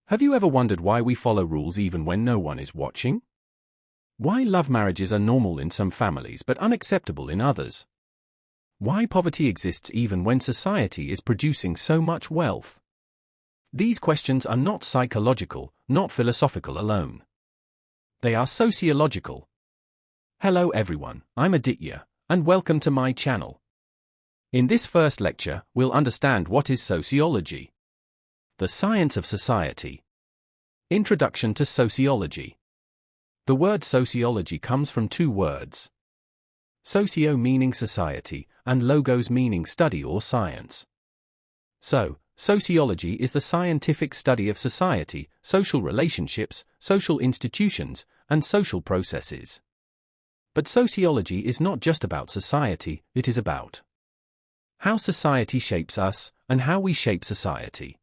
Have you ever wondered why we follow rules even when no one is watching? Why love marriages are normal in some families but unacceptable in others? Why poverty exists even when society is producing so much wealth? These questions are not psychological, not philosophical alone. They are sociological. Hello everyone, I'm Aditya, and welcome to my channel. In this first lecture, we'll understand what is sociology. The science of society. Introduction to sociology. The word sociology comes from two words. Socio meaning society, and logos meaning study or science. So, sociology is the scientific study of society, social relationships, social institutions, and social processes. But sociology is not just about society, it is about how society shapes us, and how we shape society.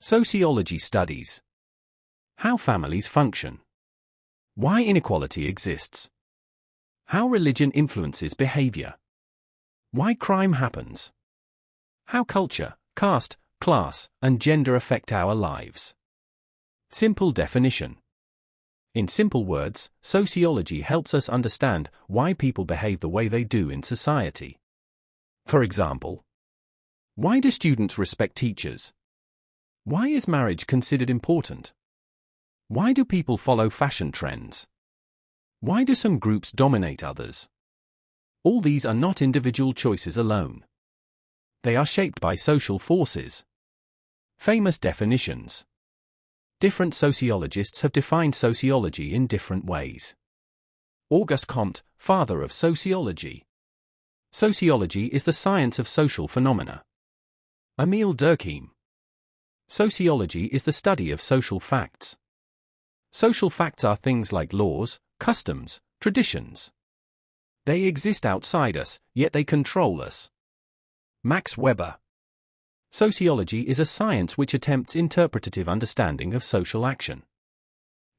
Sociology studies how families function, why inequality exists, how religion influences behavior, why crime happens, how culture, caste, class, and gender affect our lives. Simple definition. In simple words, sociology helps us understand why people behave the way they do in society. For example, why do students respect teachers? Why is marriage considered important? Why do people follow fashion trends? Why do some groups dominate others? All these are not individual choices alone. They are shaped by social forces. Famous definitions. Different sociologists have defined sociology in different ways. Auguste Comte, father of sociology. Sociology is the science of social phenomena. Emile Durkheim. Sociology is the study of social facts. Social facts are things like laws, customs, traditions. They exist outside us, yet they control us. Max Weber. Sociology is a science which attempts interpretative understanding of social action.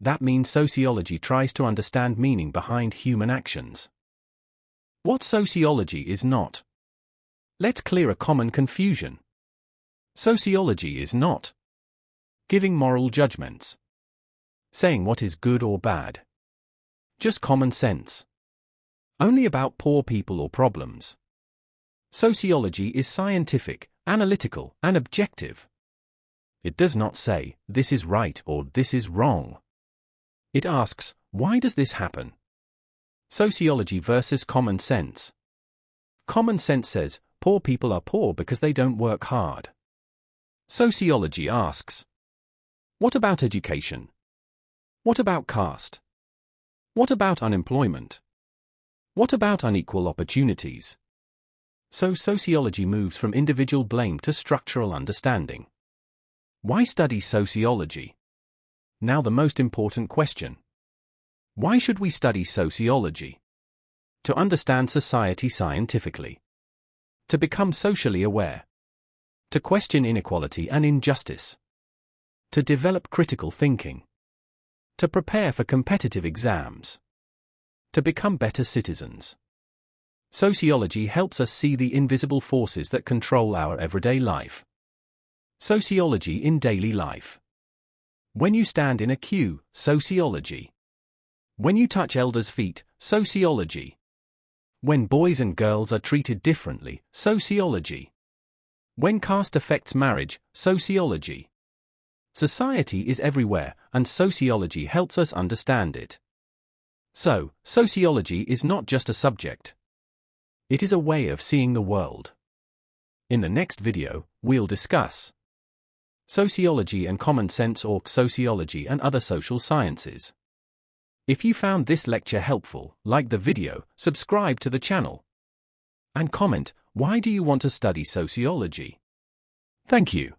That means sociology tries to understand meaning behind human actions. What sociology is not. Let's clear a common confusion. Sociology is not giving moral judgments, saying what is good or bad. Just common sense. Only about poor people or problems. Sociology is scientific, analytical, and objective. It does not say, this is right or this is wrong. It asks, why does this happen? Sociology versus common sense. Common sense says, poor people are poor because they don't work hard. Sociology asks, what about education? What about caste? What about unemployment? What about unequal opportunities? So sociology moves from individual blame to structural understanding. Why study sociology? Now the most important question. Why should we study sociology? To understand society scientifically. To become socially aware. To question inequality and injustice. To develop critical thinking. To prepare for competitive exams. To become better citizens. Sociology helps us see the invisible forces that control our everyday life. Sociology in daily life. When you stand in a queue, sociology. When you touch elders' feet, sociology. When boys and girls are treated differently, sociology. When caste affects marriage, sociology. Society is everywhere, and sociology helps us understand it. So, sociology is not just a subject. It is a way of seeing the world. In the next video, we'll discuss sociology and common sense, or sociology and other social sciences. If you found this lecture helpful, like the video, subscribe to the channel, and comment, why do you want to study sociology? Thank you.